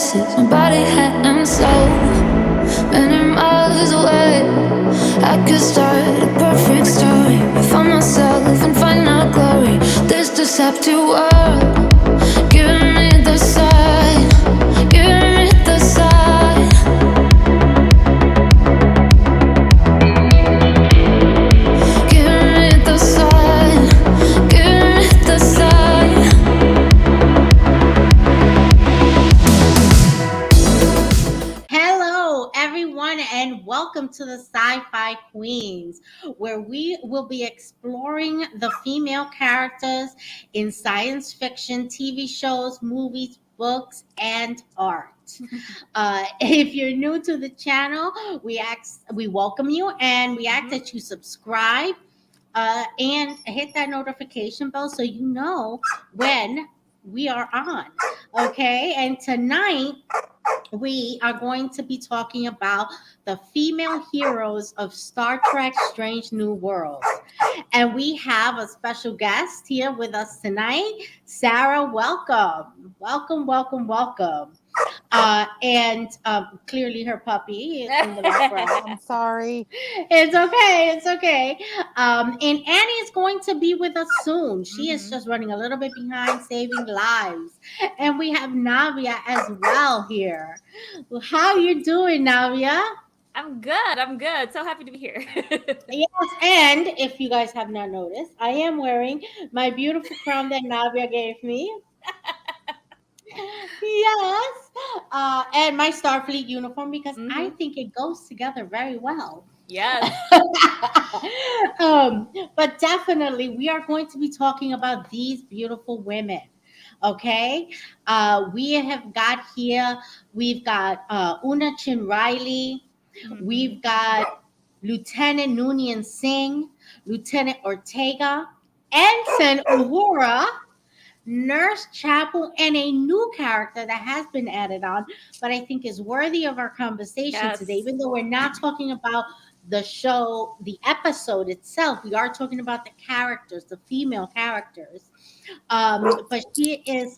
places my body, head, and soul. Many miles away, I could start a perfect story. Find myself and find out glory. This deceptive world, giving me the sign, giving me the sign. Giving me the sign, giving me the sign. Hello, everyone, and welcome to the Sci-Fi Queens, where we will be exploring the female characters in science fiction, TV shows, movies, books, and art. If you're new to the channel, we welcome you, and we ask that you subscribe and hit that notification bell so you know when we are on. Okay, and tonight we are going to be talking about the female heroes of Star Trek Strange New Worlds. And we have a special guest here with us tonight. Sarah, welcome. Welcome, welcome, welcome. And clearly her puppy is in the background. I'm sorry. It's okay. It's okay. And Annie is going to be with us soon. She is just running a little bit behind, saving lives. And we have Navia as well here. Well, how you doing, Navia? I'm good. So happy to be here. Yes, and if you guys have not noticed, I am wearing my beautiful crown that Navia gave me. Yes, and my Starfleet uniform because I think it goes together very well. Yes. But definitely, we are going to be talking about these beautiful women. Okay, we have got here. We've got Una Chin Riley. We've got Lieutenant Noonien Singh, Lieutenant Ortega, Ensign Uhura, Nurse Chapel, and a new character that has been added on, but I think is worthy of our conversation today. Even though we're not talking about the show, the episode itself, we are talking about the characters, the female characters. But she is,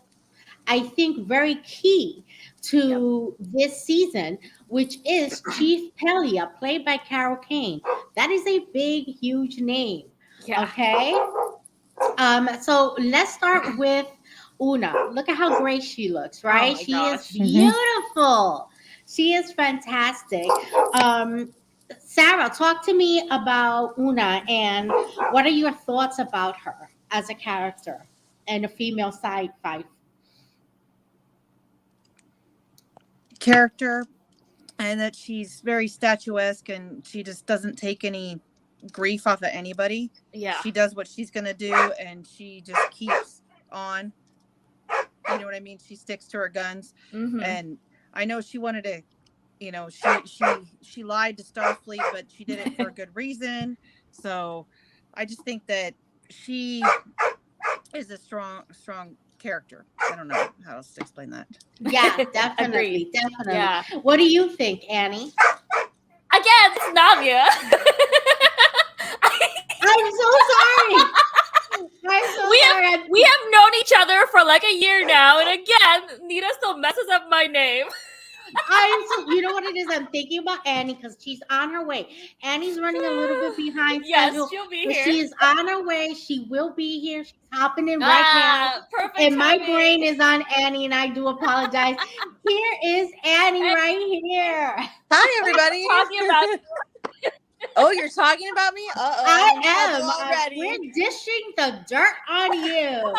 I think, very key to this season, which is Chief Pelia, played by Carol Kane. That is a big, huge name. Yeah. Okay. So let's start with Una. Look at how great she looks, right? Oh my She gosh. is beautiful. She is fantastic. Sarah, talk to me about Una and what are your thoughts about her as a character and a female sci-fi Character, and that she's very statuesque and she just doesn't take any grief off of anybody. Yeah. She does what she's going to do and she just keeps on. You know what I mean? She sticks to her guns. And I know she wanted to, you know, she lied to Starfleet, but she did it for a good reason. So I just think that she is a strong character. I don't know how else to explain that. Yeah, definitely. Definitely. Yeah. What do you think, Annie? Again, it's Navia. I'm so sorry. I'm so sorry. We have known each other for like a year now, and again, Nita still messes up my name. You know what it is? I'm thinking about Annie because she's on her way. Annie's running a little bit behind Yes, schedule. she'll be but here. She is on her way. She will be here. She's hopping in right now. Perfect. And my timing. brain is on Annie, and I do apologize. Here is Annie right here. Hi, everybody. Talking about Oh, you're talking about me? Uh-oh. I am. Already. We're dishing the dirt on you.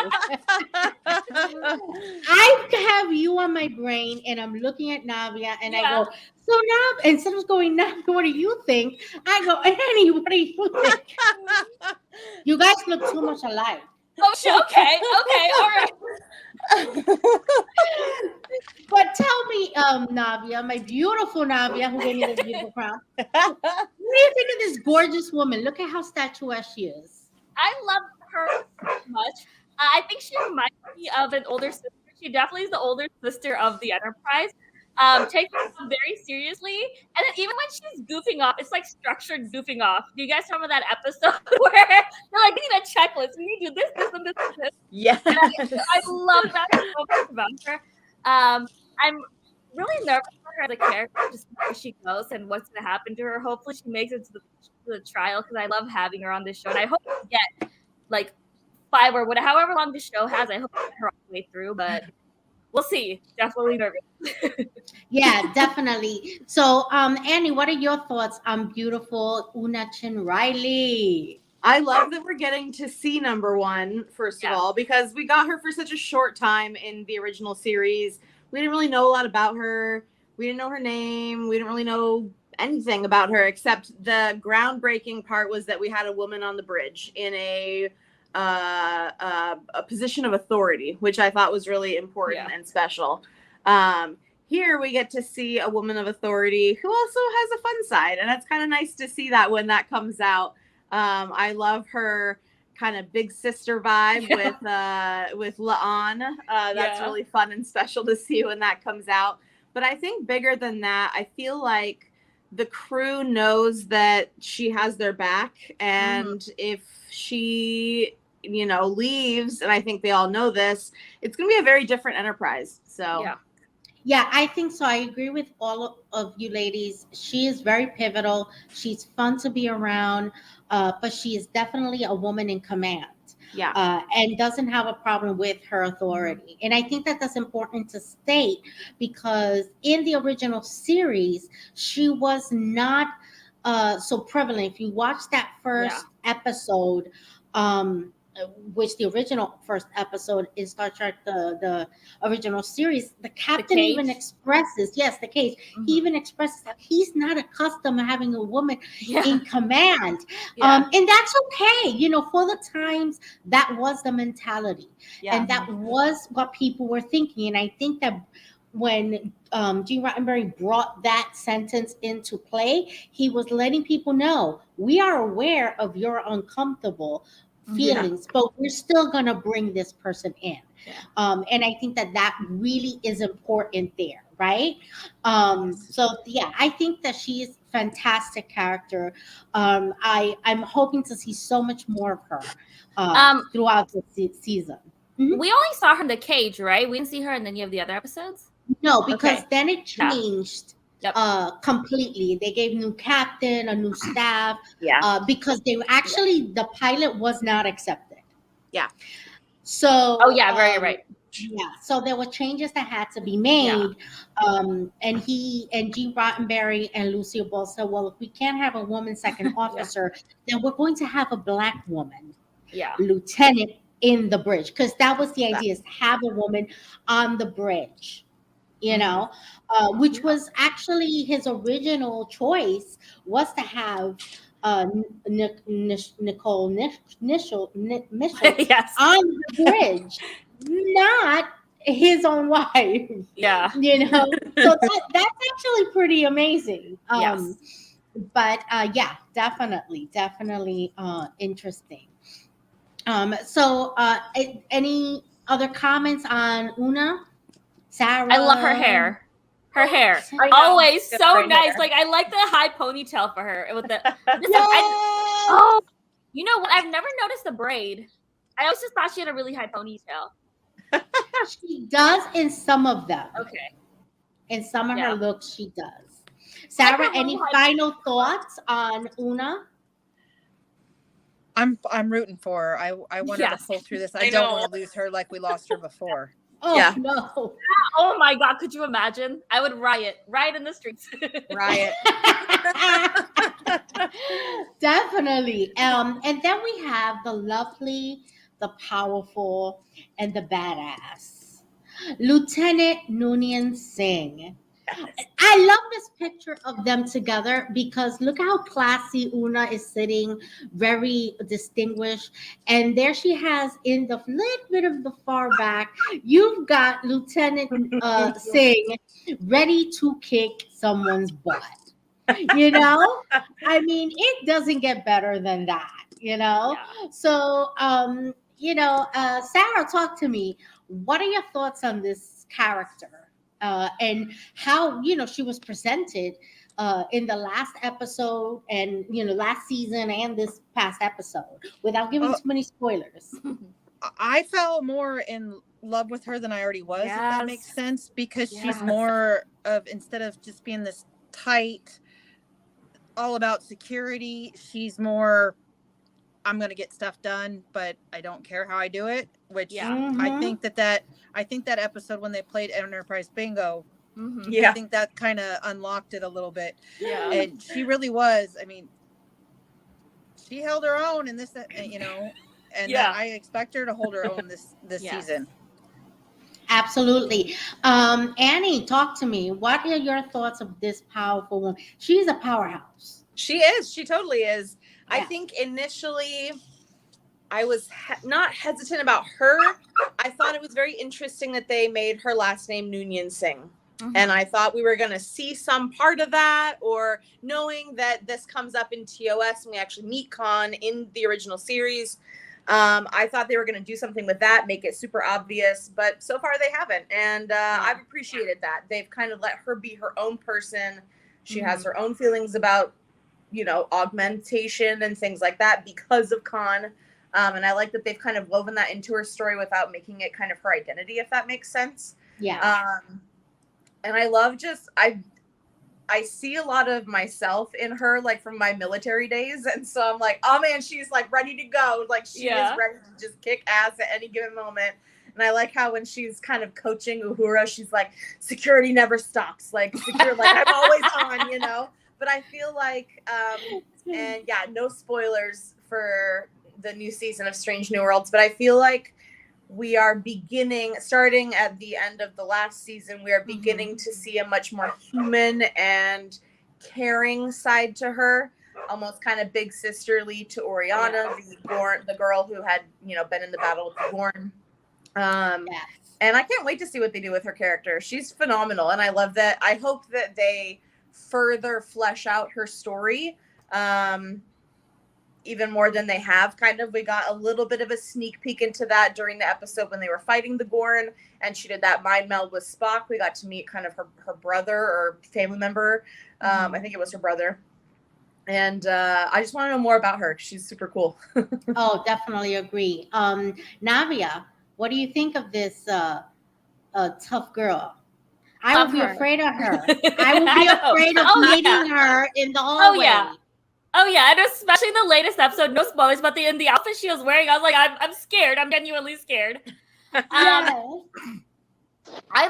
I have you on my brain, and I'm looking at Navia, and I go, so Nav, instead of going, Nav, what do you think? I go, Annie, what do you think? You guys look too much alike. Oh, okay, all right. But tell me, Navia, my beautiful Navia, who gave me this beautiful crown. What do you think of this gorgeous woman? Look at how statuesque she is. I love her so much. I think she reminds me of an older sister. She definitely is the older sister of the Enterprise. Takes herself very seriously, and then even when she's goofing off, it's like structured goofing off. Do you guys remember that episode where they're like, we need a checklist, we need to do this, this, and this, and this? Yeah. I love that so much about her. I'm really nervous for her as a character, just where she goes and what's going to happen to her. Hopefully, she makes it to the trial because I love having her on this show, and I hope we get like 5 or whatever, however long the show has. I hope we get her all the way through, but we'll see. Definitely nervous. Yeah, definitely. So, Annie, what are your thoughts on beautiful Una Chin Riley? I love that we're getting to see number one, first of Yeah. all, because we got her for such a short time in the original series. We didn't really know a lot about her. We didn't know her name. We didn't really know anything about her, except the groundbreaking part was that we had a woman on the bridge in a position of authority, which I thought was really important and special. Here we get to see a woman of authority who also has a fun side, and it's kind of nice to see that when that comes out. I love her kind of big sister vibe with La'an. That's really fun and special to see when that comes out. But I think bigger than that, I feel like the crew knows that she has their back, and if she, leaves, and I think they all know this, it's going to be a very different Enterprise. So Yeah, I think so. I agree with all of you ladies. She is very pivotal. She's fun to be around, but she is definitely a woman in command. And doesn't have a problem with her authority. And I think that that's important to state because in the original series, she was not so prevalent. If you watch that first episode, which the original first episode is Star Trek, the original series, the captain even expresses, the cage, he even expresses that he's not accustomed to having a woman in command. And that's okay. For the times, that was the mentality. And that was what people were thinking. And I think that when Gene Roddenberry brought that sentence into play, he was letting people know, we are aware of your uncomfortable feelings, but we're still going to bring this person in. And I think that really is important there, right? So I think that she is a fantastic character. I'm hoping to see so much more of her throughout the season. We only saw her in the cage, right? We didn't see her in any of the other episodes? No, because then it changed completely. They gave new captain, a new staff, because they actually, the pilot was not accepted. So right. So there were changes that had to be made. And Gene Roddenberry and Lucille Ball said, well, if we can't have a woman second officer, then we're going to have a Black woman lieutenant in the bridge, because that was the idea, is to have a woman on the bridge. Which was actually his original choice, was to have Nicole Mitchell on the bridge, not his own wife. So that's actually pretty amazing. But definitely interesting. So any other comments on Una? Sarah? I love her hair. Her hair, always so nice. Hair. Like, I like the high ponytail for her with the. You know what? I've never noticed the braid. I always just thought she had a really high ponytail. She does in some of them. Okay. In some of her looks, she does. Sarah, any final thoughts on Una? I'm rooting for her. I want her to pull through this. I don't want to lose her like we lost her before. Oh no! Oh my God! Could you imagine? I would riot in the streets. Riot. Definitely. And then we have the lovely, the powerful, and the badass Lieutenant Noonien Singh. I love this picture of them together because look how classy Una is sitting, very distinguished. And there she has in the little bit of the far back, you've got Lieutenant Singh ready to kick someone's butt. I mean, it doesn't get better than that, So, Sarah, talk to me. What are your thoughts on this character? And how she was presented in the last episode and last season and this past episode, without giving too many spoilers. I fell more in love with her than I already was, if that makes sense, because she's more of, instead of just being this tight, all about security, she's more, I'm going to get stuff done, but I don't care how I do it, which I think that episode when they played Enterprise Bingo, I think that kind of unlocked it a little bit. Yeah. And she really was, I mean, she held her own in this, you know, and I expect her to hold her own this season. Absolutely. Annie, talk to me. What are your thoughts of this powerful woman? She's a powerhouse. She is. She totally is. Yeah. I think initially I was not hesitant about her. I thought it was very interesting that they made her last name Noonien Singh. And I thought we were going to see some part of that, or knowing that this comes up in TOS and we actually meet Khan in the original series. I thought they were going to do something with that, make it super obvious, but so far they haven't. And I've appreciated that. They've kind of let her be her own person. She has her own feelings about, you know, augmentation and things like that because of Khan. And I like that they've kind of woven that into her story without making it kind of her identity, if that makes sense. Yeah. And I love I see a lot of myself in her, like from my military days. And so I'm like, oh man, she's like ready to go. Like she is ready to just kick ass at any given moment. And I like how when she's kind of coaching Uhura, she's like, security never stops. Like secure, like I'm always on, you know? But I feel like, and yeah, no spoilers for the new season of Strange New Worlds, but I feel like we are starting at the end of the last season, we are beginning to see a much more human and caring side to her, almost kind of big sisterly to Oriana, the girl who had, you know, been in the battle with the Gorn. And I can't wait to see what they do with her character. She's phenomenal, and I love that. I hope that they further flesh out her story. Even more than they have, kind of. We got a little bit of a sneak peek into that during the episode when they were fighting the Gorn, and she did that mind meld with Spock. We got to meet kind of her brother or family member. I think it was her brother. And I just want to know more about her. She's super cool. Oh, definitely agree. Navia, what do you think of this tough girl? I would be afraid of her. I would be afraid of meeting her in the hallway. Oh yeah, and especially in the latest episode, no spoilers, but in the outfit she was wearing, I was like, I'm scared. I'm genuinely scared. I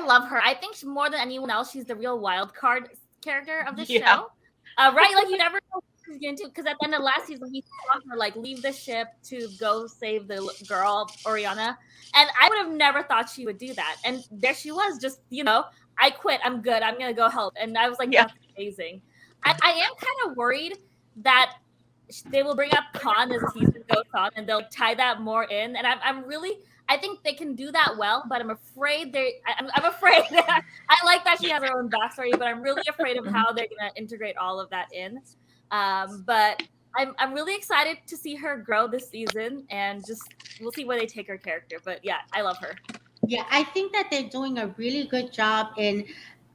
love her. I think more than anyone else, she's the real wild card character of the show. Right? Like you never know what she's getting to, because at the end of last season, we saw her like leave the ship to go save the girl Oriana, and I would have never thought she would do that. And there she was, just, you know, I quit. I'm good. I'm gonna go help. And I was like, that's amazing. I am kind of worried that they will bring up Khan as the season goes on, and they'll tie that more in. And I think they can do that well, but I'm afraid I'm afraid. I like that she has her own backstory, but I'm really afraid of how they're gonna integrate all of that in. But I'm really excited to see her grow this season, and just we'll see where they take her character. But yeah, I love her. Yeah, I think that they're doing a really good job in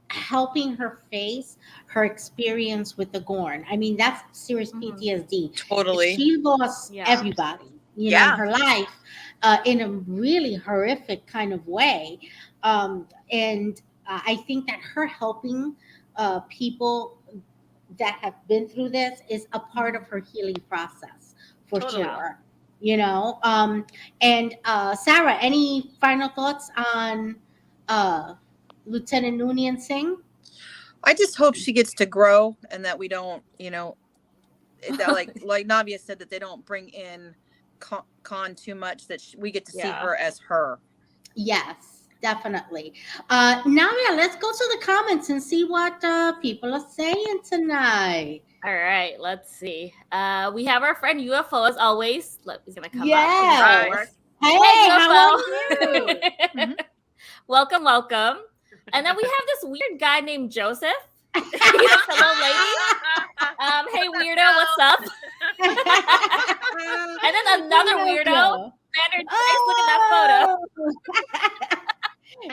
helping her face her experience with the Gorn. I mean, that's serious PTSD. Totally. She lost everybody, you know, in her life in a really horrific kind of way. And I think that her helping people that have been through this is a part of her healing process for sure. You know, and Sarah, any final thoughts on Lieutenant Noonien Singh? I just hope she gets to grow, and that we don't, you know, that like Navia said, that they don't bring in Khan too much, that we get to see her as her. Yes, definitely. Navia, let's go to the comments and see what people are saying tonight. All right, let's see. We have our friend UFO as always. He's gonna come up. Hey, how are you? Welcome. And then we have this weird guy named Joseph. He's a hello lady. Hey weirdo, what's up? And then another weirdo. Look at that photo.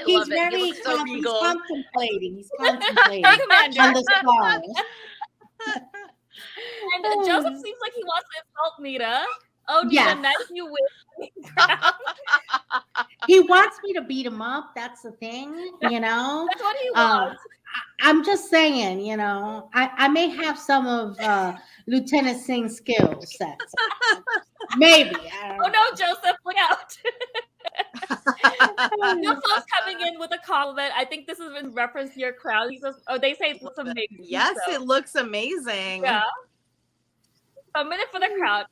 He's very contemplating. He's contemplating on the stars. And Joseph seems like he wants to insult Nita. Oh, Yes. the night you win. That's He wants me to beat him up. That's the thing, you know. what he Uh, wants. I'm just saying, you know, I may have some of Lieutenant Singh's skill sets. Maybe. I Oh don't no, Joseph, look out. know. Joseph's coming in with a compliment. I think this is in reference to your crown. He says, oh, they say it looks amazing. Yes, so, it looks amazing. yeah. A minute for the crowd.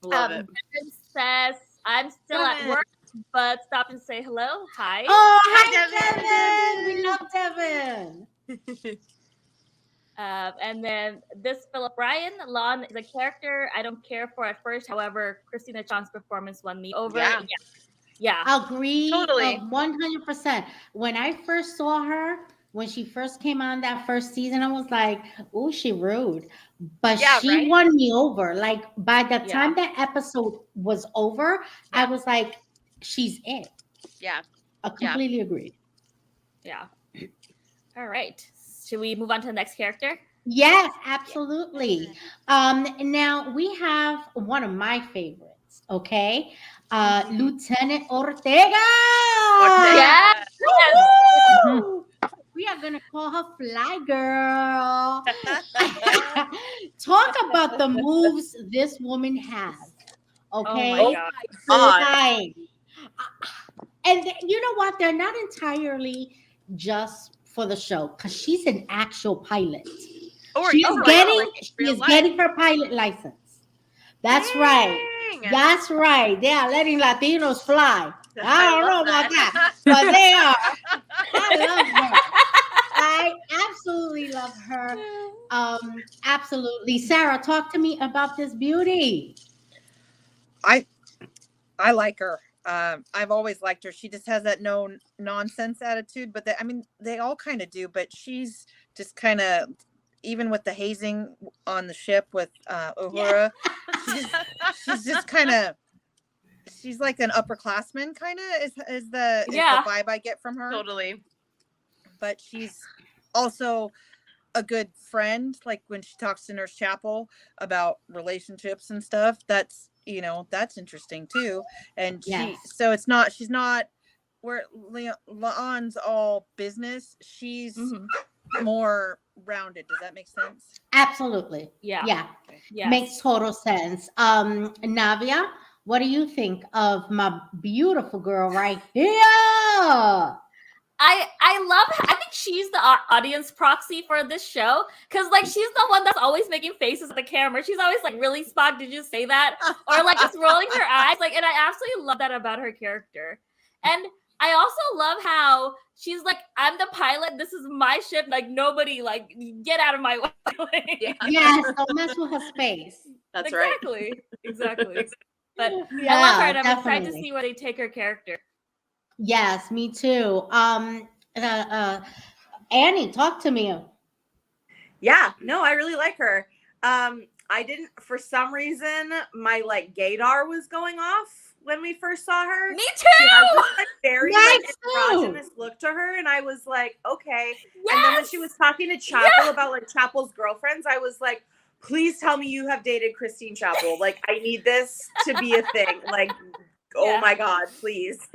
Love it. Devin says, I'm still at Devin. work, but stop and say hello. Hi. Oh, Hi, hi, Devin. We love Devin. And then this Philip Ryan, Lon is a character I don't care for at first. However, Christina Chong's performance won me over. Yeah. Yeah. Agree Totally. 100%. When I first saw her, when she first came on that first season, I was like, oh, she rude. But Yeah, she right? won me over. Like by the Yeah. time that episode was over, I was like, she's it. Yeah. I completely agree. Yeah. All right. Should we move on to the next character? Yes, absolutely. Now we have one of my favorites, okay? Lieutenant Ortega. Yes. Woo! We are gonna call her Fly Girl. Talk about the moves this woman has. Okay. Oh my God. Flying. And you know what? They're not entirely just for the show because she's an actual pilot. Or She's in getting her pilot license. That's right. Dang. That's right. They are letting Latinos fly. I don't know love about that. that, but they are. I love her. I absolutely love her. Absolutely. Sarah, talk to me about this beauty. I like her. I've always liked her. She just has that no nonsense attitude, but they all kind of do, but she's just kind of, even with the hazing on the ship with Uhura, she's just kind of, she's like an upperclassman kind of is the vibe I get from her. Totally. But she's also a good friend. Like when she talks to Nurse Chapel about relationships and stuff, that's interesting too. And she's not where Laon's all business. She's more rounded. Does that make sense? Absolutely. Yeah. Makes total sense. Navia, what do you think of my beautiful girl right here? I think she's the audience proxy for this show because like she's the one that's always making faces at the camera. She's always like, really, Spock, did you say that? Or like just rolling her eyes. Like, and I absolutely love that about her character. And I also love how she's like, I'm the pilot, this is my ship, like nobody, like, get out of my way. Yes, don't mess with her space. That's exactly But Yeah, I love her, and I'm excited to definitely. see where they take her character. Yes, me too. Annie, talk to me. Yeah, no, I really like her. I didn't, for some reason, my like gaydar was going off when we first saw her. Me too. She has this, like, very Mine like too. androgynous look to her, and I was like, okay. Yes! And then when she was talking to Chapel about like Chapel's girlfriends, I was like, please tell me you have dated Christine Chapel. Like, I need this to be a thing. Like, oh my God, please.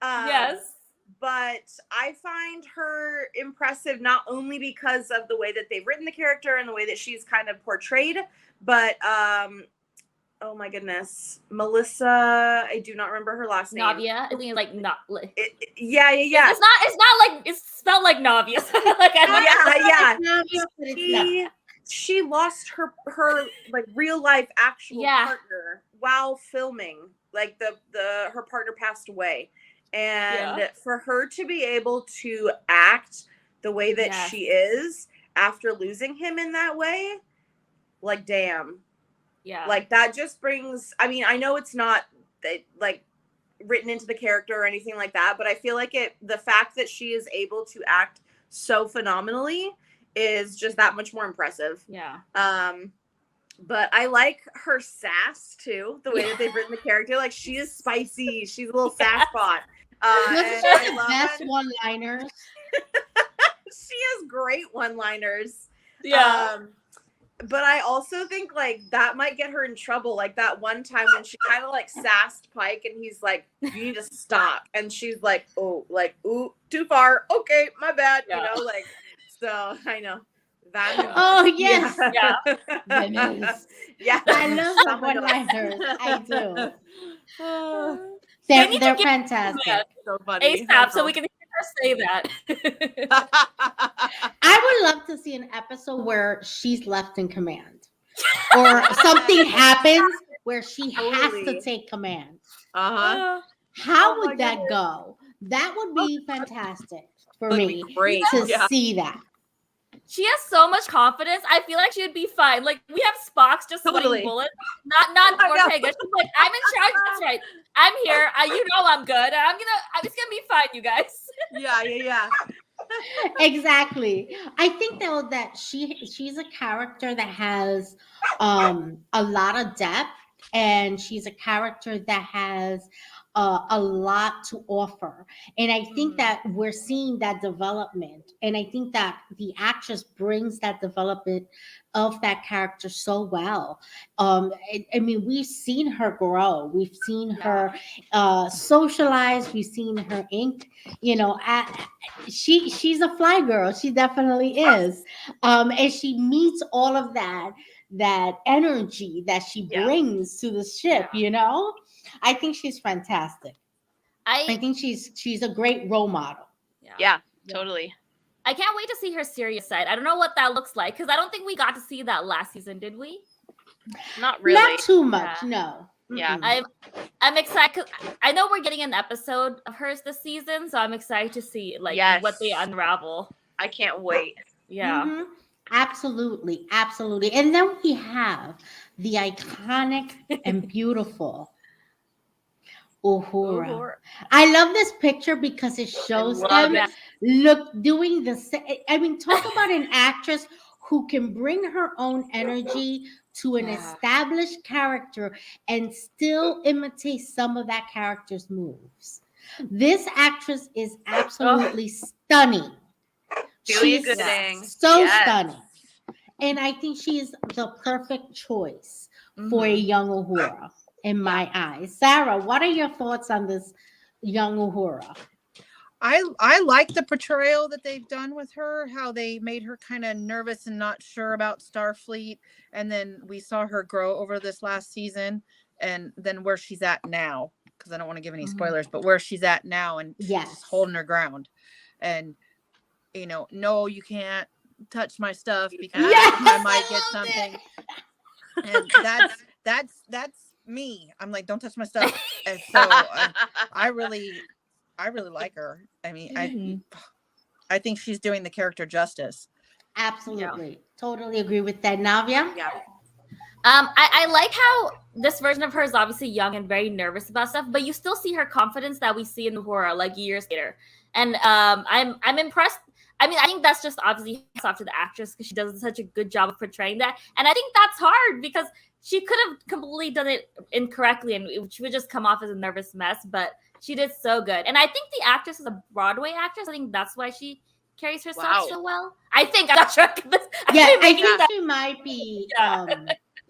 Yes. But I find her impressive not only because of the way that they've written the character and the way that she's kind of portrayed, but oh my goodness, Melissa, I do not remember her last name. Navia, I think it's like not. Yeah. It's not like it's spelled like Navia. Like yeah. She lost her like real life actual partner while filming. Like her partner passed away. And for her to be able to act the way that she is after losing him in that way, like, damn. Yeah. Like, that just brings, I mean, I know it's not like written into the character or anything like that, but I feel like the fact that she is able to act so phenomenally is just that much more impressive. Yeah. But I like her sass too, the way that they've written the character. Like, she is spicy. She's a little sass pot. Those are the best one-liners. She has great one-liners. Yeah. But I also think like that might get her in trouble. Like that one time when she kind of like sassed Pike and he's like, you need to stop. And she's like, oh, like, ooh, too far. Okay, my bad. Yeah. You know, like, so I know. That Oh, yes. Yeah. Goodness. Yeah. I love the one-liners. I do. They need to They're get fantastic. that So funny. ASAP so we can hear her say that. I would love to see an episode where she's left in command, or something happens where she has to Totally. take command. Oh How my would that go? That would be fantastic for That'd me be great. to Yeah. see that. She has so much confidence. I feel like she would be fine. Like we have Spock's just Totally. sweating bullets, not I know. Ortega. She's like, I'm in charge. That's right. I'm here. You know I'm good. I'm just gonna be fine, you guys. Yeah. Exactly. I think though that she's a character that has a lot of depth, and she's a character that has a lot to offer. And I think that we're seeing that development, and I think that the actress brings that development of that character so well. I mean, we've seen her grow, we've seen her socialize, we've seen her ink, you know, she's a fly girl, she definitely is. And she meets all of that energy that she brings to the ship, you know. I think she's fantastic. I think she's a great role model. Yeah, totally. I can't wait to see her serious side. I don't know what that looks like because I don't think we got to see that last season, did we? Not really. Not too much, no. Yeah. I'm excited 'cause I know we're getting an episode of hers this season, so I'm excited to see what they unravel. I can't wait. Yeah. Mm-hmm. Absolutely. And then we have the iconic and beautiful Uhura. I love this picture because it shows them doing the. I mean, talk about an actress who can bring her own energy to an established character and still imitate some of that character's moves. This actress is absolutely stunning. She's so stunning. And I think she is the perfect choice for a young Uhura in my eyes. Sarah, what are your thoughts on this young Uhura? I like the portrayal that they've done with her, how they made her kind of nervous and not sure about Starfleet. And then we saw her grow over this last season, and then where she's at now, because I don't want to give any spoilers, but where she's at now, and she's just holding her ground. And, you know, no, you can't touch my stuff because I might get something. And that's me. I'm like, don't touch my stuff. And so I really like her. I mean, I think she's doing the character justice. Absolutely. Totally agree with that. Navia? Yeah. I like how this version of her is obviously young and very nervous about stuff, but you still see her confidence that we see in the horror like years later. And I'm impressed. I mean, I think that's just obviously off to the actress because she does such a good job of portraying that. And I think that's hard because she could have completely done it incorrectly and she would just come off as a nervous mess, but she did so good. And I think the actress is a Broadway actress. I think that's why she carries herself so well. I think, I'm not sure. I think she might be,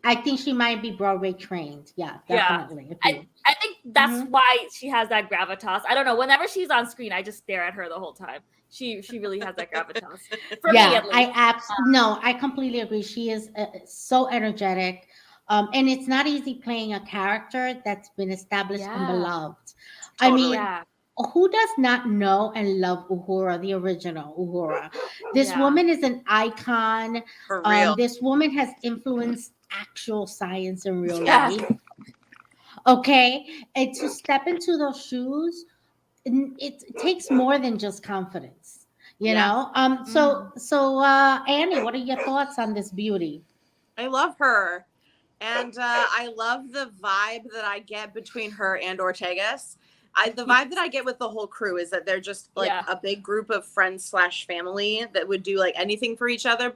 I think she might be Broadway trained. Yeah, definitely. Yeah. I think that's why she has that gravitas. I don't know. Whenever she's on screen, I just stare at her the whole time. She really has that gravitas. For me, at least. I completely agree. She is so energetic. And it's not easy playing a character that's been established and beloved. Totally. I mean, who does not know and love Uhura, the original Uhura? This woman is an icon. For real. This woman has influenced actual science in real life. Okay, and to step into those shoes, it takes more than just confidence, you know. So Annie, what are your thoughts on this beauty? I love her, and I love the vibe that I get between her and Ortegas. The vibe that I get with the whole crew is that they're just like a big group of friends / family that would do like anything for each other.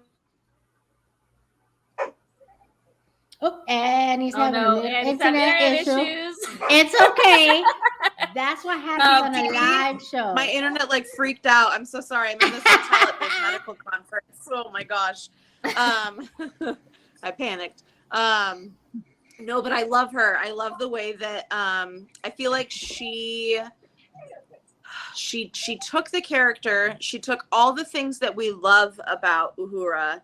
Oh, and he's having internet issues. issues. It's okay. That's what happens on a live show. My internet like freaked out. I'm so sorry. I'm in this hotel at this medical conference. Oh my gosh. I panicked. No, but I love her. I love the way that I feel like she took the character, she took all the things that we love about Uhura,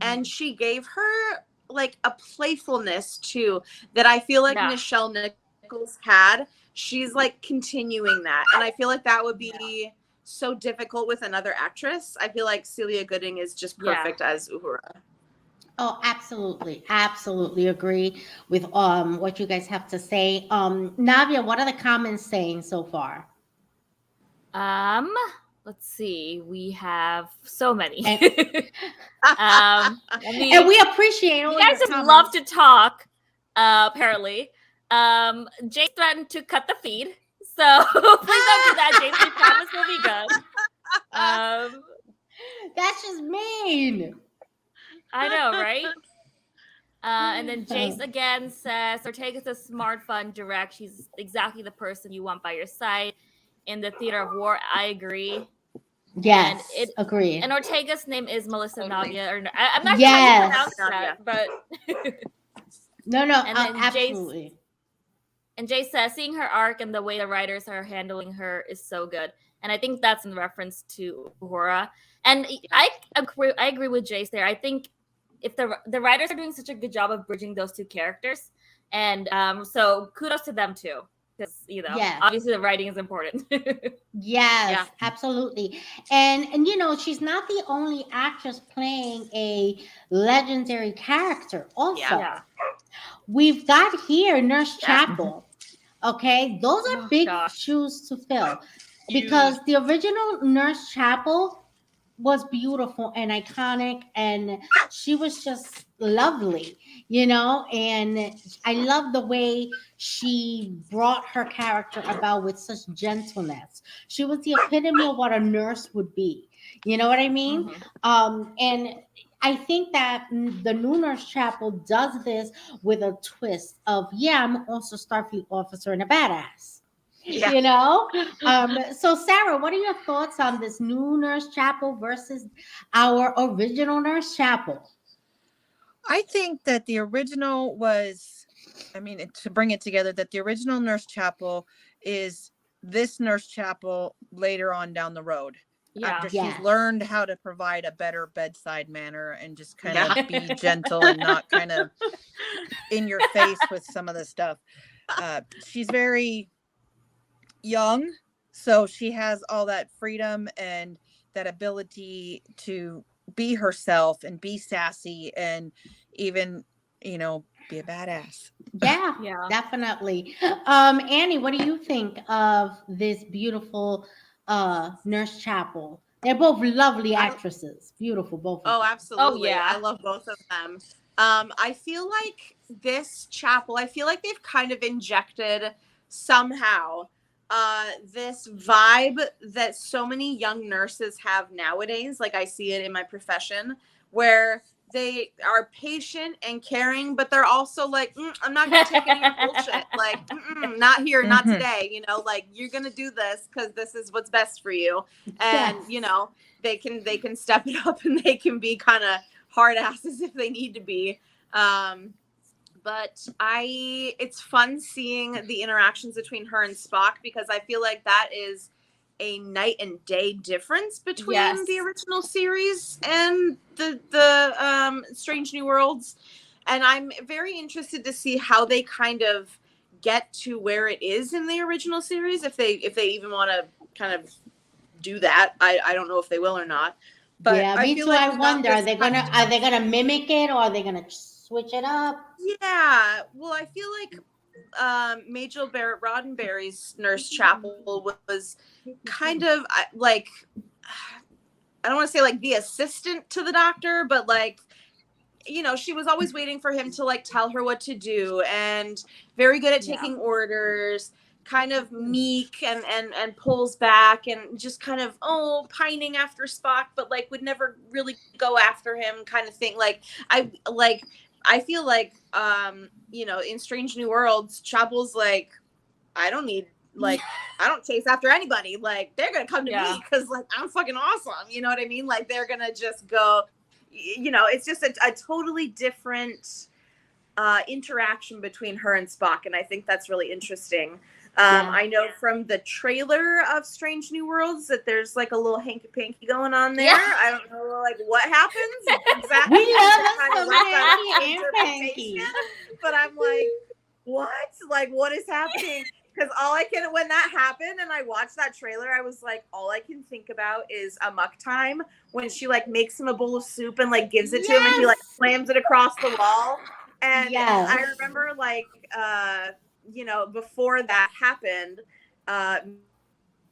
and she gave her like a playfulness too that I feel like Nichelle Nichols had. She's like continuing that, and I feel like that would be so difficult with another actress. I feel like Celia Gooding is just perfect as Uhura. Oh, absolutely. Absolutely agree with what you guys have to say. Navia, what are the comments saying so far? Let's see. We have so many. And, and we appreciate all you guys just love to talk, apparently. Jace threatened to cut the feed. So please don't do that, Jace. We promise we'll be good. That's just mean. I know, right? And then Jace again says, Ortega's a smart, fun, direct. She's exactly the person you want by your side. In the theater of war, I agree. Yes, agree. And Ortega's name is Melissa Navia. Or I'm not sure how to pronounce that, but no, and then absolutely. Jace says, seeing her arc and the way the writers are handling her is so good. And I think that's in reference to Uhura. And I agree with Jace there. I think if the writers are doing such a good job of bridging those two characters, and so kudos to them too, because obviously the writing is important. Absolutely. And she's not the only actress playing a legendary character. Also, we've got here Nurse Chapel. Okay, those are big shoes to fill, because the original Nurse Chapel was beautiful and iconic, and she was just lovely, and I love the way she brought her character about with such gentleness. She was the epitome of what a nurse would be. You know what I mean? And I think that the new Nurse Chapel does this with a twist of, I'm also Starfleet officer and a badass. So Sarah, what are your thoughts on this new Nurse Chapel versus our original Nurse Chapel? I think that the original was, to bring it together, that the original Nurse Chapel is this Nurse Chapel later on down the road. After she's learned how to provide a better bedside manner and just kind of be gentle and not kind of in your face with some of the stuff. She's very young, so she has all that freedom and that ability to be herself and be sassy and even be a badass. Definitely. Annie, what do you think of this beautiful Nurse Chapel? They're both lovely actresses. Beautiful, both of them. Absolutely. I love both of them. I feel like this chapel, they've kind of injected somehow this vibe that so many young nurses have nowadays. Like, I see it in my profession, where they are patient and caring, but they're also like, I'm not gonna take any bullshit. Like, not here, not today. Like, you're gonna do this because this is what's best for you. And they can step it up, and they can be kind of hard asses if they need to be. But it's fun seeing the interactions between her and Spock, because I feel like that is a night and day difference between the original series and the Strange New Worlds. And I'm very interested to see how they kind of get to where it is in the original series, if they even want to kind of do that. I don't know if they will or not. But me too. I wonder, are they gonna mimic it, or are they gonna switch it up? Yeah, well, I feel like Majel Barrett Roddenberry's Nurse Chapel was kind of like, I don't want to say like the assistant to the doctor, but like, she was always waiting for him to like tell her what to do, and very good at taking orders, kind of meek and pulls back and just kind of pining after Spock, but like would never really go after him, kind of thing. Like, I feel like, in Strange New Worlds, Chapel's like, I don't chase after anybody. Like, they're going to come to me because, like, I'm fucking awesome. You know what I mean? Like, they're going to just go, it's just a totally different interaction between her and Spock, and I think that's really interesting. I know from the trailer of Strange New Worlds that there's like a little hanky-panky going on there. Yeah. I don't know like what happens exactly. We love us Kind of some left up hanky to and interpretation. But I'm like, what? Like, what is happening? Because when that happened and I watched that trailer, I was like, all I can think about is Amok Time when she like makes him a bowl of soup and like gives it to him and he like slams it across the wall. And I remember like, before that happened,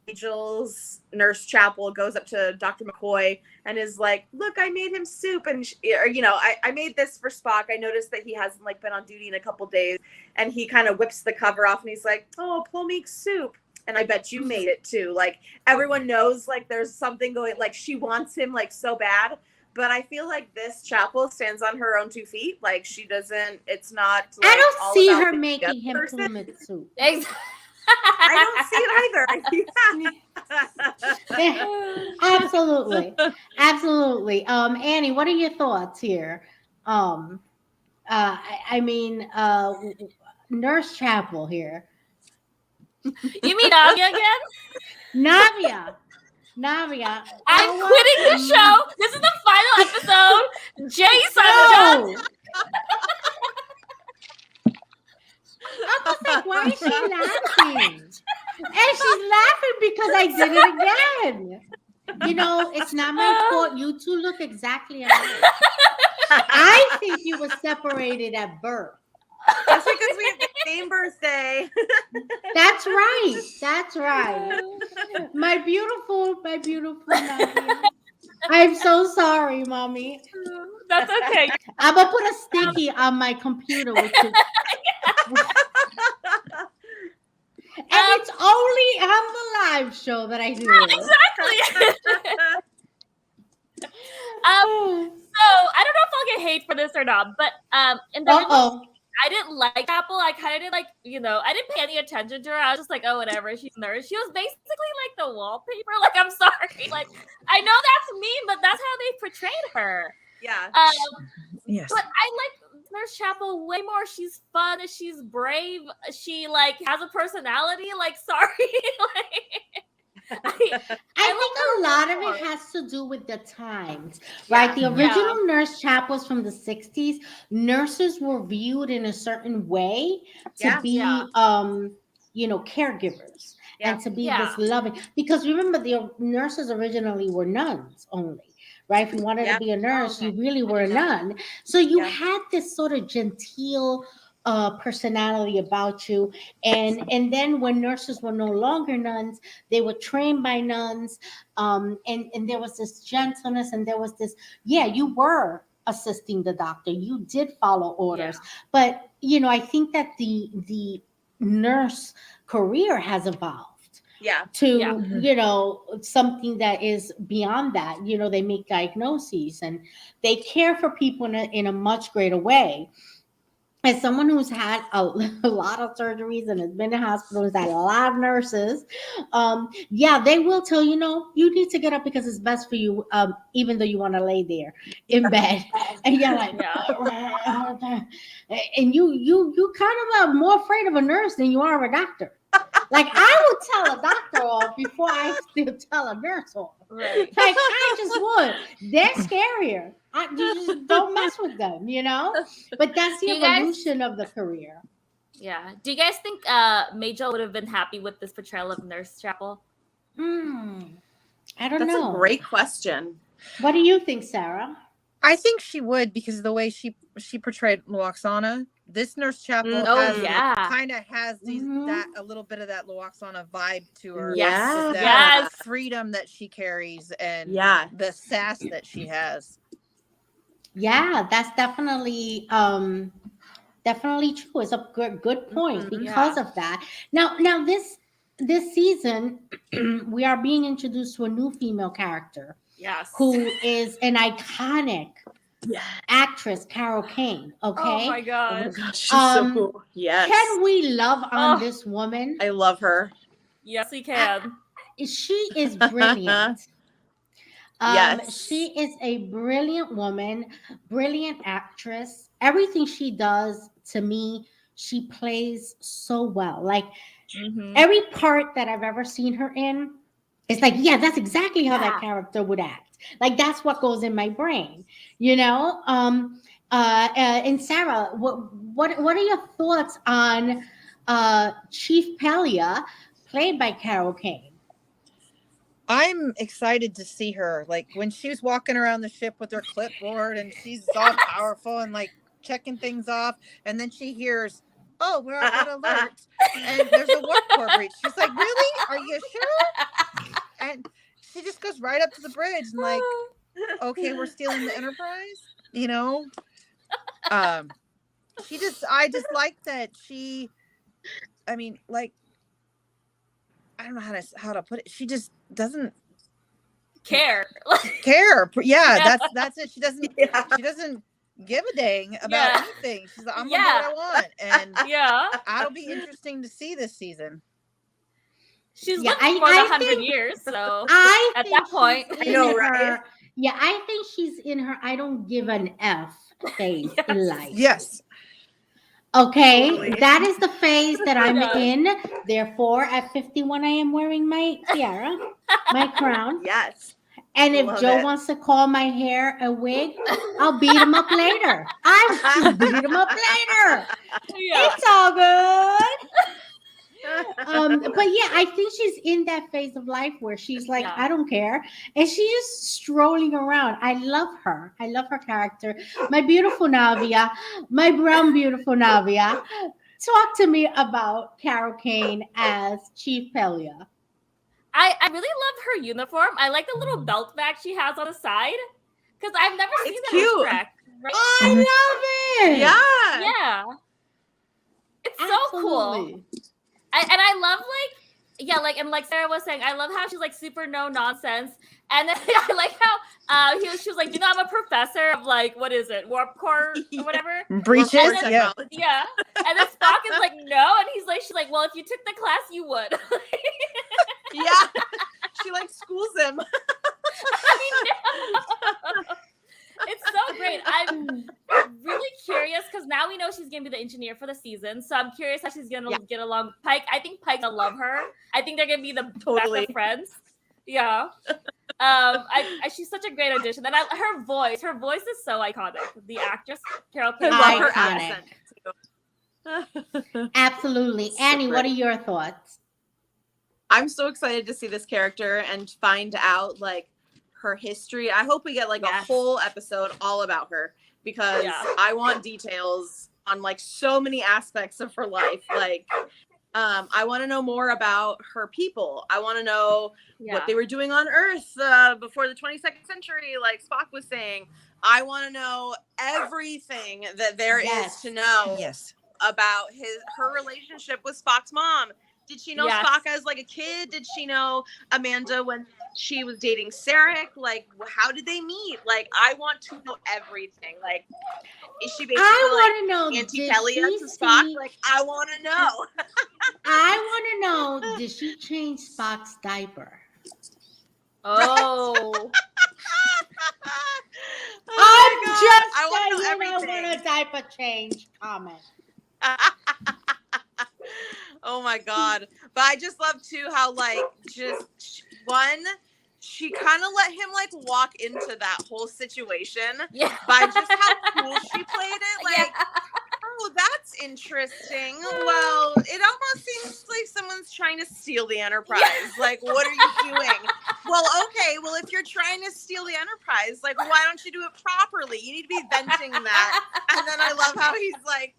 Angel's Nurse Chapel goes up to Dr. McCoy and is like, look, I made him soup. And, I made this for Spock. I noticed that he hasn't like been on duty in a couple days. And he kind of whips the cover off and he's like, oh, Plummeek's soup. And I bet you made it too. Like everyone knows like there's something going, like she wants him like so bad. But I feel like this Chapel stands on her own 2 feet. Like she doesn't, it's not. Like, I don't all see about her the making him person. plummet soup. I don't see it either. Absolutely. Absolutely. Annie, what are your thoughts here? Nurse Chapel here. You mean Navia again? Navia. I'm quitting the show. This is the final episode. Jason. No. I was like, why is she laughing? And she's laughing because I did it again. It's not my fault. You two look exactly alike. I think you were separated at birth. That's because we have the same birthday. That's right. My beautiful Nadia. I'm so sorry, mommy. That's okay. I'm gonna put a sticky on my computer with you. And it's only on the live show that I do it. Exactly. So I don't know if I'll get hate for this or not, but in the I didn't like Apple. I kind of did like, I didn't pay any attention to her. I was just like, oh, whatever. She's nurse. She was basically like the wallpaper. Like, I'm sorry. Like, I know that's mean, but that's how they portrayed her. Yeah. Yes. But I like Nurse Chapel way more. She's fun. She's brave. She like has a personality. Like, sorry. I think a lot of it has to do with the times, right? The original Nurse Chapel was from the 60s. Nurses were viewed in a certain way to be, caregivers and to be this loving. Because remember, the nurses originally were nuns only, right? If you wanted to be a nurse, you really were a nun. So you had this sort of genteel personality about you, and then when nurses were no longer nuns, they were trained by nuns, and there was this gentleness, and there was this you were assisting the doctor, you did follow orders, but I think that the nurse career has evolved to something that is beyond that. They make diagnoses and they care for people in a much greater way. As someone who's had a lot of surgeries and has been in hospitals, had a lot of nurses, they will tell you, you need to get up because it's best for you, even though you want to lay there in bed. And you're like, and you kind of are more afraid of a nurse than you are of a doctor. Like, I would tell a doctor off before I still tell a nurse off. Right. Like, I just would. They're scarier. You just don't mess with them, But that's the evolution of the career. Yeah. Do you guys think Majel would have been happy with this portrayal of Nurse Chapel? I don't know. That's a great question. What do you think, Sarah? I think she would, because of the way she portrayed Loaxana. This Nurse Chapel kind of has that a little bit of that Loaxana vibe to her. Yes. That freedom that she carries and the sass that she has. Yeah, that's definitely true. It's a good point because of that. Now this season we are being introduced to a new female character. Yes. Who is an iconic actress, Carol Kane. Okay. Oh my gosh. Oh my gosh, she's so cool. Yes. Can we love on this woman? I love her. Yes, we can. She is brilliant. Yes. She is a brilliant woman, brilliant actress. Everything she does, to me, she plays so well. Like every part that I've ever seen her in, it's like, yeah, that's exactly how that character would act. Like that's what goes in my brain, you know. And Sarah, what are your thoughts on Chief Pelia, played by Carol Kane? I'm excited to see her. Like when she was walking around the ship with her clipboard and she's all powerful and like checking things off, and then she hears, "Oh, we're on alert," and there's a warp core breach. She's like, "Really? Are you sure?" And she just goes right up to the bridge and like, "Okay, we're stealing the Enterprise," you know. I just like that she. I mean, like, I don't know how to put it. She just doesn't care. Yeah, that's it. She doesn't give a dang about anything. She's like, I'm gonna do what I want. And that'll be interesting to see this season. She's lived for 100 years, so at that point, I know, right? I think she's in her I don't give an F phase in life. Yes. Okay, totally. That is the phase that I'm in. Therefore, at 51, I am wearing my tiara, my crown. Yes. And if Joe wants to call my hair a wig, I'll beat him up later. I'll just beat him up later. It's all good. But yeah, I think she's in that phase of life where she's like, I don't care. And she's just strolling around. I love her. I love her character. My beautiful Navia, my brown beautiful Navia. Talk to me about Carol Kane as Chief Pelia. I really love her uniform. I like the little belt bag she has on the side. Because I've never seen that in Trek. Right? I love it. Yeah. Yeah. It's so cool. And I love like Sarah was saying, I love how she's like super no nonsense. And then I like how she was like, you know, I'm a professor of like, what is it, warp core or whatever? Breaches, yeah. And then Spock is like, no, and she's like, well, if you took the class, you would. Yeah, she like schools him. I know. It's so great. I'm really curious because now we know she's going to be the engineer for the season. So I'm curious how she's going to get along with Pike. I think Pike's going to love her. I think they're going to be the best of friends. Yeah. She's such a great addition. And her voice is so iconic. The actress, Carol Kane. I love her accent too. Absolutely. Annie, what are your thoughts? I'm so excited to see this character and find out like her history. I hope we get like a whole episode all about her because I want details on like so many aspects of her life. Like I want to know more about her people. I want to know what they were doing on Earth before the 22nd century, like Spock was saying. I want to know everything that there is to know about her relationship with Spock's mom. Did she know Spock as like a kid? Did she know Amanda when she was dating Sarek? Like, how did they meet? Like, I want to know everything. Like, is she basically anti-Pelia to Spock? Like, I want to know. I want to know, did she change Spock's diaper? Oh. I want to know everything. I want a diaper change comment. Oh my God. But I just love too how like she kind of let him like walk into that whole situation by just how cool she played it. Like, oh, that's interesting. Well, it almost seems like someone's trying to steal the Enterprise. Like, what are you doing? Well, okay. Well, if you're trying to steal the Enterprise, like, why don't you do it properly? You need to be venting that. And then I love how he's like,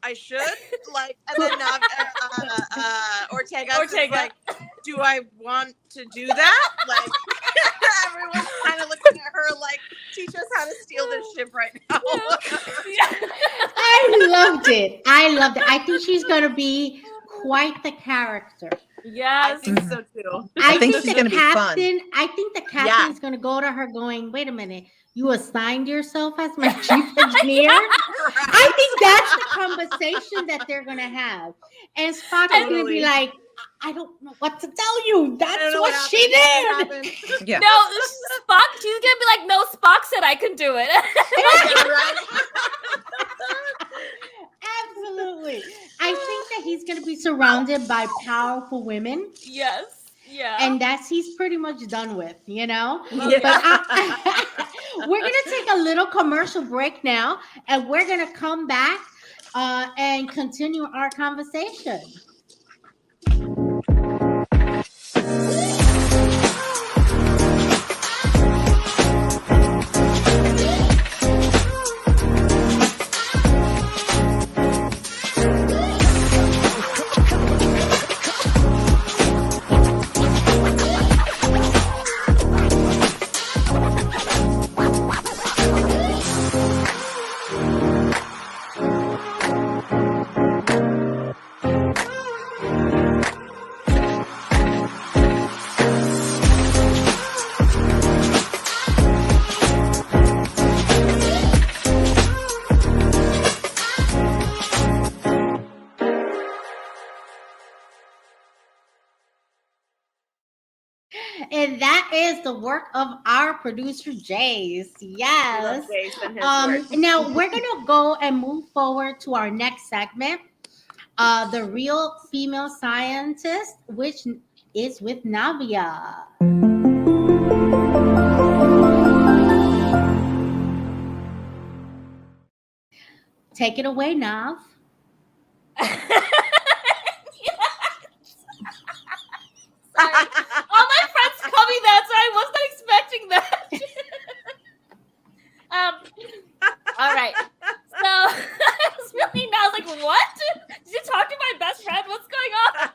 I should like, and then Ortega's like, do I want to do that? Like, everyone's kind of looking at her like, teach us how to steal this ship right now. I loved it. I think she's gonna be quite the character. Yes, I think so too. I think she's gonna be fun. I think the captain is gonna go to her going, wait a minute, you assigned yourself as my chief engineer. I think that's the conversation that they're going to have. And Spock is going to be like, I don't know what to tell you. That's what she did. Yeah. No, Spock, she's going to be like, no, Spock said I can do it. Absolutely. I think that he's going to be surrounded by powerful women. Yes. Yeah. And he's pretty much done with, you know? Yeah. But we're going to take a little commercial break now, and we're going to come back and continue our conversation. And that is the work of our producer, Jace. Yes. Now we're going to go and move forward to our next segment, the real female scientist, which is with Navia. Take it away, Nav. Sorry. All my friends call me that, so I was not expecting that. All right. So I was really not like, what? Did you talk to my best friend? What's going on?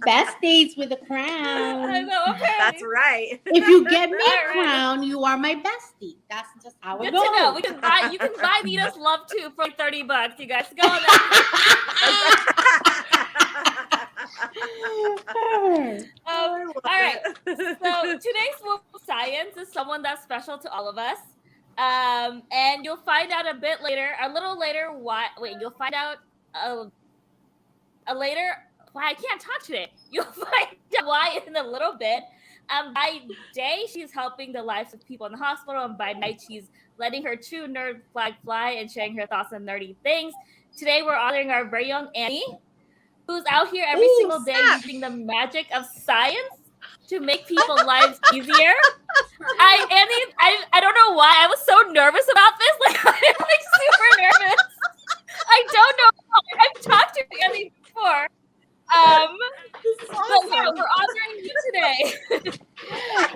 Besties with a crown. I know, okay. That's right. If you get me a crown, you are my bestie. That's just how it Good goes. to know. You can buy Nina's Love too for $30. You guys go on that. All right. So today's Woman of Science is someone that's special to all of us. And you'll find out a little later why. Wait, you'll find out later why I can't talk today. You'll find out why in a little bit. By day, she's helping the lives of people in the hospital, and by night, she's letting her true nerd flag fly and sharing her thoughts on nerdy things. Today, we're honoring our very young Annie, who's out here every single day using the magic of science to make people's lives easier. I don't know why I was so nervous about this. Like, I'm like super nervous. I don't know why. I've talked to Annie before. But yeah, we're honoring you today.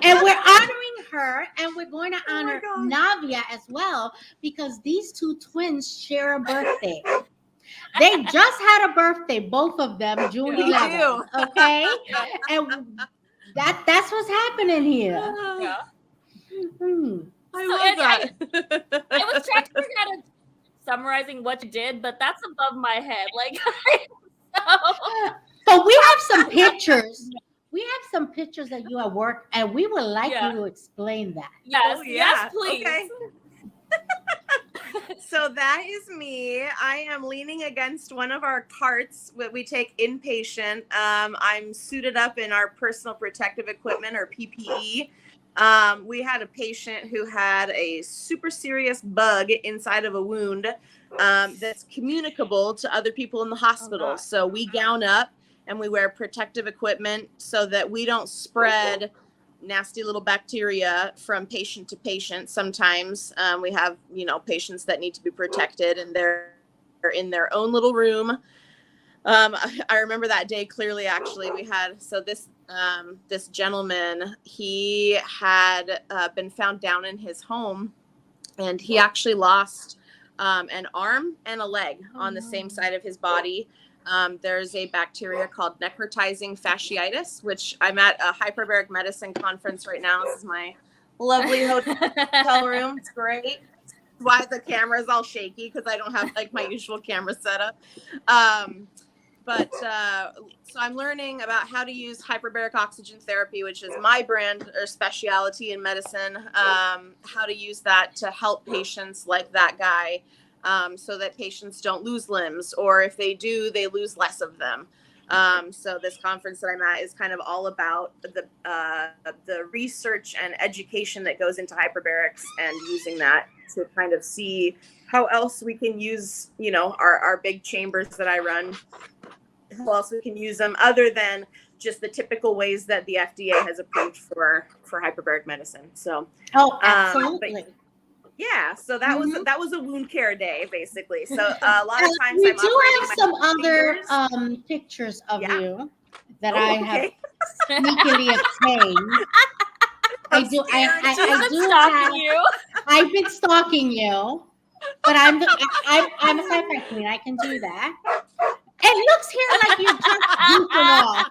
And we're honoring her, and we're going to honor Navia as well, because these two twins share a birthday. They just had a birthday, both of them, June 11th. Okay? And that's what's happening here. Yeah. I love that. I was trying to figure out summarizing what you did, but that's above my head. Like, so we have some pictures. We have some pictures of you at work, and we would like you to explain that. Yes, yes, please. Okay. So that is me. I am leaning against one of our carts that we take inpatient. I'm suited up in our personal protective equipment, or PPE. We had a patient who had a super serious bug inside of a wound that's communicable to other people in the hospital. So we gown up and we wear protective equipment so that we don't spread nasty little bacteria from patient to patient. Sometimes we have, patients that need to be protected, and they're in their own little room. I remember that day clearly. Actually, we had this gentleman. He had been found down in his home, and he actually lost an arm and a leg on the same side of his body. There's a bacteria called necrotizing fasciitis, which I'm at a hyperbaric medicine conference right now. This is my lovely hotel room. It's great. Why the camera is all shaky, because I don't have like my usual camera setup. but so I'm learning about how to use hyperbaric oxygen therapy, which is my brand or specialty in medicine, how to use that to help patients like that guy, so that patients don't lose limbs, or if they do, they lose less of them. So this conference that I'm at is kind of all about the research and education that goes into hyperbarics and using that to kind of see how else we can use, you know, our big chambers that I run, how else we can use them other than just the typical ways that the FDA has approved for hyperbaric medicine. So, absolutely. Yeah, so that was a wound care day, basically. So a lot of times we I'm do operating have some other fingers. pictures of Yeah. you that Oh, I okay. have sneakily obtained. I do have. You. I've been stalking you, but I'm a sci-fi queen. I can do that. It looks here like you're just goofing off.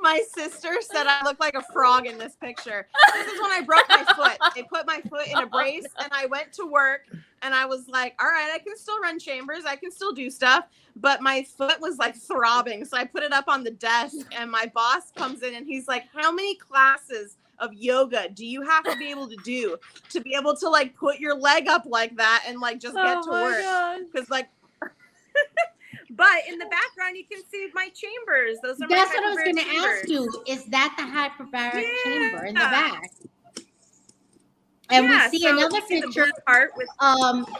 My sister said I look like a frog in this picture. This is when I broke my foot. They put my foot in a brace, and I went to work, and I was like, all right, I can still run chambers. I can still do stuff. But my foot was like throbbing. So I put it up on the desk, and my boss comes in, and he's like, how many classes of yoga do you have to be able to do to be able to like put your leg up like that and like just get to work? Because like... But in the background, you can see my chambers. Those are That's my what I was going to chambers. ask you. Is that the hyperbaric chamber in the back? And we see another picture part with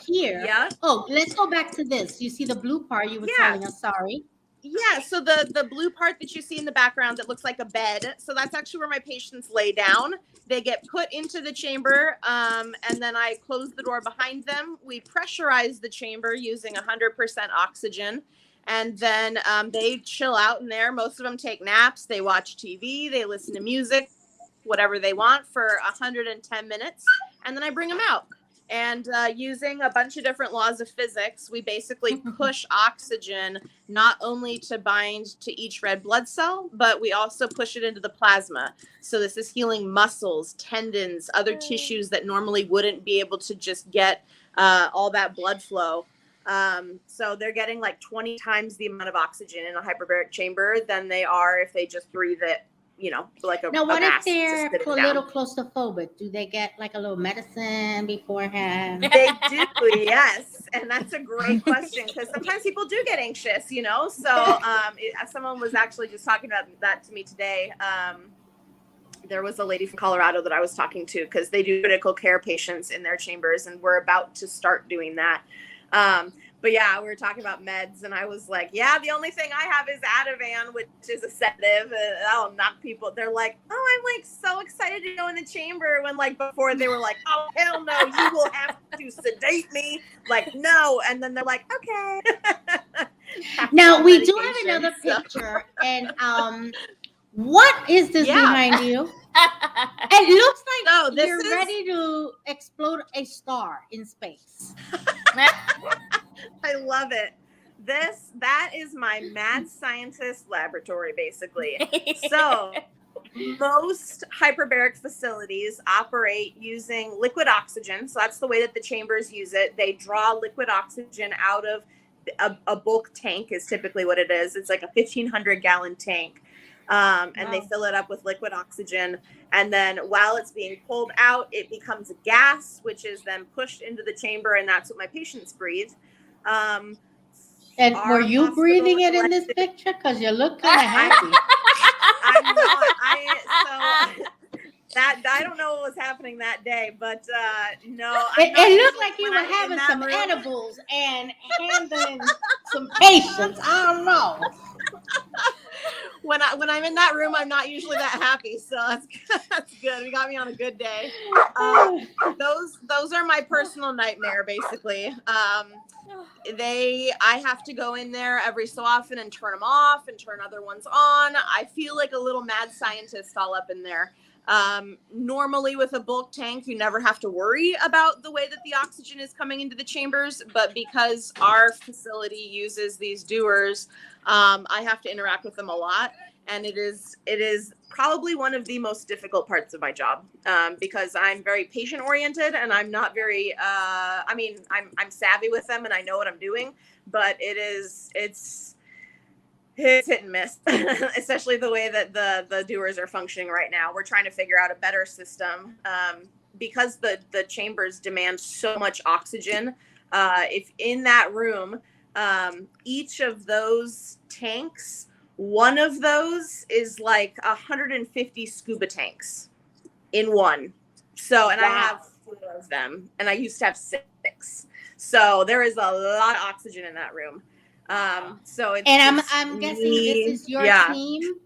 here. Yeah. Oh, let's go back to this. You see the blue part you were telling us. Sorry. Yeah, so the blue part that you see in the background that looks like a bed, so that's actually where my patients lay down. They get put into the chamber, and then I close the door behind them. We pressurize the chamber using 100% oxygen, and then they chill out in there. Most of them take naps. They watch TV. They listen to music, whatever they want for 110 minutes, and then I bring them out. And using a bunch of different laws of physics, we basically push oxygen not only to bind to each red blood cell, but we also push it into the plasma. So this is healing muscles, tendons, other tissues that normally wouldn't be able to just get all that blood flow. So they're getting like 20 times the amount of oxygen in a hyperbaric chamber than they are if they just breathe it, you know, like a now, what if they're a little claustrophobic? Do they get like a little medicine beforehand? They do, yes. And that's a great question because sometimes people do get anxious, you know. So someone was actually just talking about that to me today. There was a lady from Colorado that I was talking to because they do critical care patients in their chambers, and we're about to start doing that. But yeah, we were talking about meds, and I was like, yeah, the only thing I have is Ativan, which is a sedative. That'll knock people. They're like, oh, I'm like so excited to go in the chamber, when like before they were like, oh, hell no, you will have to sedate me. Like, no. And then they're like, okay. Now, we do have another picture, and what is this behind you? It looks like you're ready to explode a star in space. I love it. That is my mad scientist laboratory, basically. So most hyperbaric facilities operate using liquid oxygen. So that's the way that the chambers use it. They draw liquid oxygen out of a bulk tank is typically what it is. It's like a 1,500 gallon tank. And they fill it up with liquid oxygen. And then while it's being pulled out, it becomes a gas, which is then pushed into the chamber. And that's what my patients breathe. And were you breathing it in this picture? Because you look kind of happy. I'm not. I don't know what was happening that day, but no. It looked like you were having some edibles and handling some patients. I don't know. When I'm in that room, I'm not usually that happy, so that's good. You got me on a good day. Those are my personal nightmare, basically. I have to go in there every so often and turn them off and turn other ones on. I feel like a little mad scientist all up in there. Normally with a bulk tank, you never have to worry about the way that the oxygen is coming into the chambers, but because our facility uses these dewars, I have to interact with them a lot. And it is probably one of the most difficult parts of my job, because I'm very patient oriented, and I'm not very, I'm savvy with them and I know what I'm doing, but it's hit and miss, especially the way that the doers are functioning right now. We're trying to figure out a better system, because the chambers demand so much oxygen. If in that room, each of those tanks, one of those is like 150 scuba tanks in one. So, and wow. I have 4 of them, and I used to have 6. So there is a lot of oxygen in that room. So it's, and I'm guessing this is your team.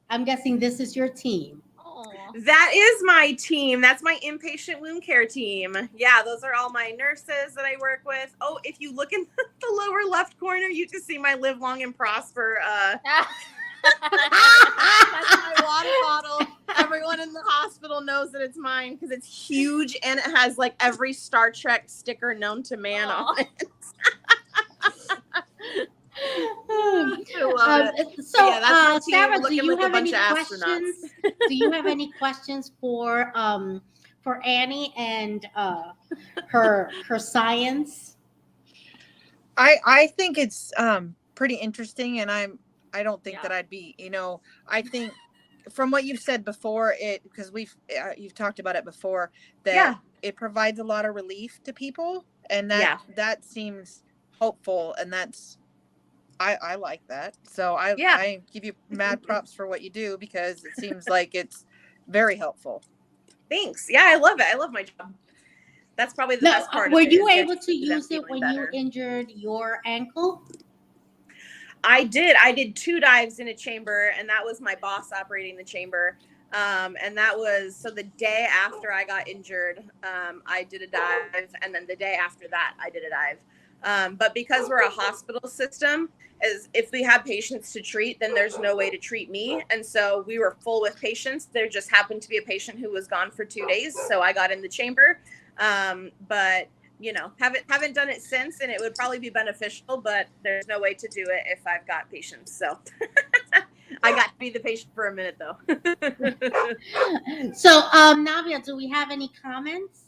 I'm guessing this is your team. That is my team. That's my inpatient wound care team. Yeah, those are all my nurses that I work with. Oh, if you look in the lower left corner, you can see my Live Long and Prosper. That's my water bottle. Everyone in the hospital knows that it's mine because it's huge and it has like every Star Trek sticker known to man on it. I love it. So, yeah, Sarah, do you have any questions? Do you have any questions for Annie and her science? I think it's pretty interesting, and I don't think that I'd be, I think from what you've said before, because you've talked about it before, that it provides a lot of relief to people, and that seems hopeful, and that's I like that. So I give you mad props for what you do, because it seems like it's very helpful. Thanks. Yeah, I love it. I love my job. That's probably the best part. Were you able to use it when you injured your ankle? I did 2 dives in a chamber, and that was my boss operating the chamber. And that was, so the day after I got injured, I did a dive. And then the day after that, I did a dive. But because we're a hospital system, as if we have patients to treat, then there's no way to treat me. And so we were full with patients. There just happened to be a patient who was gone for 2 days. So I got in the chamber. But haven't done it since, and it would probably be beneficial, but there's no way to do it if I've got patients. So I got to be the patient for a minute though. So, Navia, do we have any comments?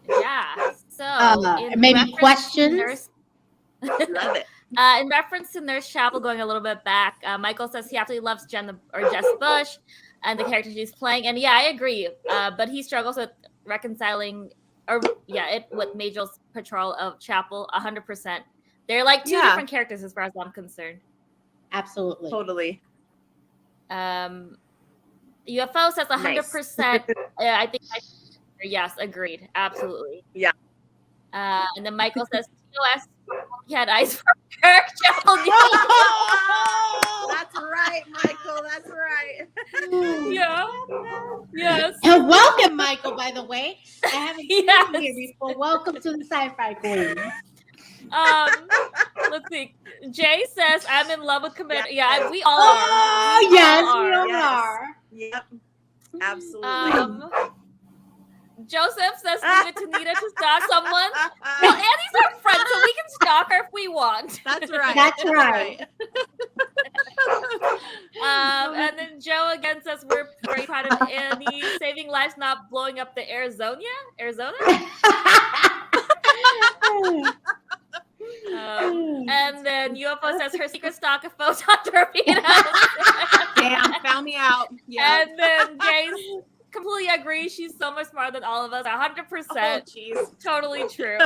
Yeah. So maybe questions? Love it. In reference to Nurse Chapel, going a little bit back, Michael says he absolutely loves Jess Bush and the character she's playing. And I agree. But he struggles with reconciling with Majel's portrayal of Chapel 100%. They're like 2 different characters as far as I'm concerned. Absolutely. Totally. UFO says 100%. Nice. I think yes, agreed. Absolutely. Yeah. And then Michael says TOS, he had eyes for Kirk Chapel. That's right, Michael. That's right. Yeah. Yes. And welcome, Michael, by the way. I haven't seen you here before. Welcome to the Sci-Fi Queen. Let's see. Jay says, I'm in love with Commander. Yeah, we all are. Oh, yes, we all are. Yep. Absolutely. Joseph says, leave it to Nita to stalk someone. Well, Annie's our friend, so we can stalk her if we want. That's right. That's right. And then Joe again says, we're very proud of Annie saving lives, not blowing up the Arizona. And then UFO says her secret stock of photon torpedoes. Damn, found me out. Yeah. And then Jay's completely agree. She's so much smarter than all of us. 100%. Oh, totally true.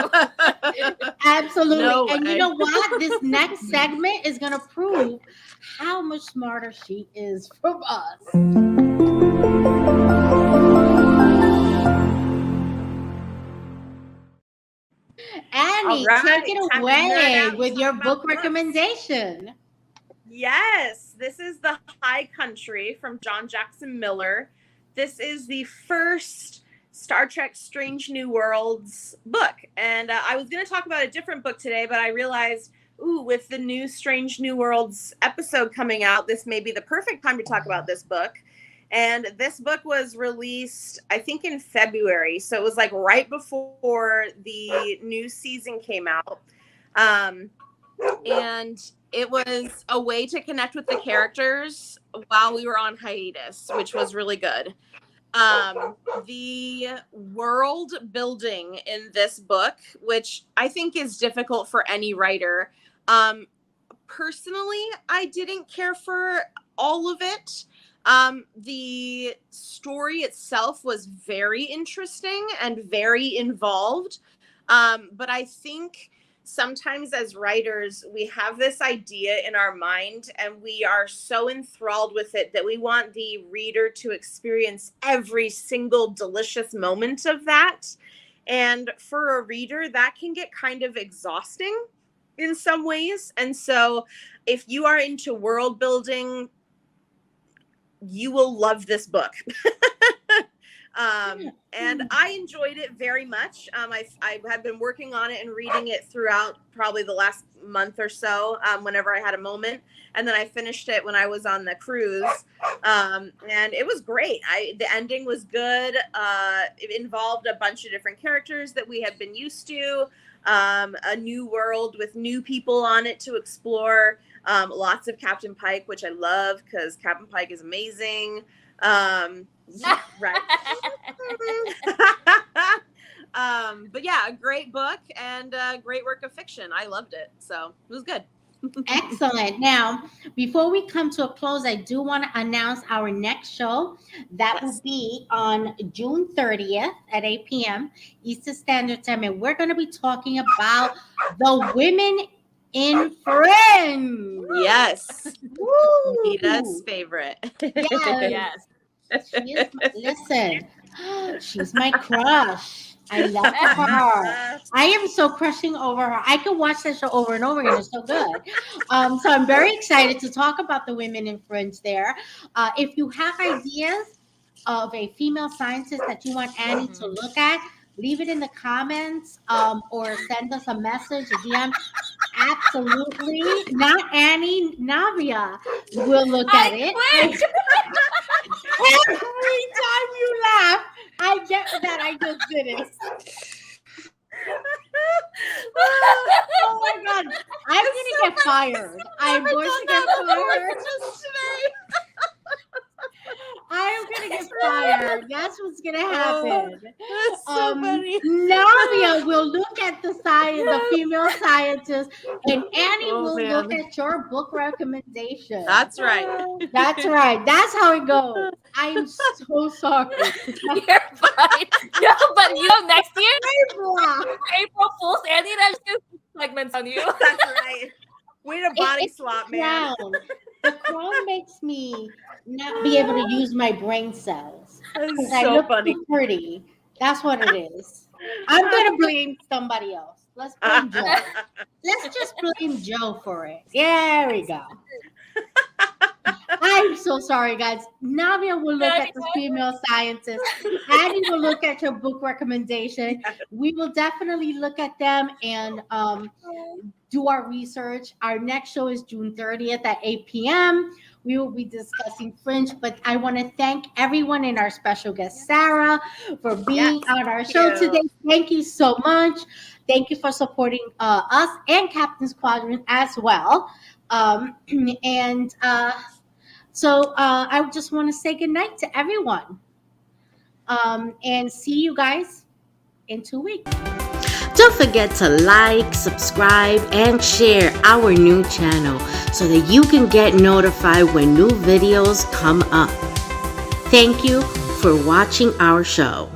Absolutely. No and you know what? This next segment is going to prove how much smarter she is from us. Annie, take it away with your book recommendation. Yes, this is The High Country from John Jackson Miller. This is the first Star Trek Strange New Worlds book. And I was going to talk about a different book today, but I realized, with the new Strange New Worlds episode coming out, this may be the perfect time to talk about this book. And this book was released, I think, in February. So it was like right before the new season came out. and it was a way to connect with the characters while we were on hiatus, which was really good. The world building in this book, which I think is difficult for any writer. Personally, I didn't care for all of it. The story itself was very interesting and very involved. But I think sometimes as writers, we have this idea in our mind and we are so enthralled with it that we want the reader to experience every single delicious moment of that. And for a reader, that can get kind of exhausting in some ways. And so if you are into world building, you will love this book. And I enjoyed it very much. I have been working on it and reading it throughout probably the last month or so, whenever I had a moment. And then I finished it when I was on the cruise. And it was great. The ending was good. It involved a bunch of different characters that we have been used to. A new world with new people on it to explore. Lots of Captain Pike, which I love because Captain Pike is amazing. Right. But yeah, a great book and a great work of fiction. I loved it. So it was good. Excellent. Now, before we come to a close, I do want to announce our next show. That will be on June 30th at 8 p.m. Eastern Standard Time. And we're going to be talking about the women in Friends. Yes. Woo! Nita's favorite. Yes. Listen, she's my crush. I love her. I am so crushing over her. I could watch that show over and over again. It's so good. So I'm very excited to talk about the women in Friends there. If you have ideas of a female scientist that you want Annie to look at, leave it in the comments or send us a message, a DM. Absolutely. Not Annie, Navia will look at it. Every time you laugh, I get that I just did it. Oh my God. I'm going to get fired. I'm going to get fired. I'm going to get fired. That's what's going to happen. That's so funny. Navia will look at the female scientist, and Annie will look at your book recommendation. That's right. That's right. That's how it goes. I am so sorry. You're fine. No, but next year, April Fool's, Andy and I just do segments on you. That's right. Way to body swap, man. The crown makes me not be able to use my brain cells. That's I so look funny. too pretty. That's what it is. I'm going to blame somebody else. Let's blame Joe. Let's just blame Joe for it. There we go. I'm so sorry, guys. Navia will look at the female scientist. Annie will look at your book recommendation. We will definitely look at them and do our research. Our next show is June 30th at 8 p.m. We will be discussing Fringe, but I want to thank everyone and our special guest, Sarah, for being on our show today. Thank you so much. Thank you for supporting us and Captain's Quadrant as well. So I just want to say goodnight to everyone and see you guys in 2 weeks. Don't forget to like, subscribe, and share our new channel so that you can get notified when new videos come up. Thank you for watching our show.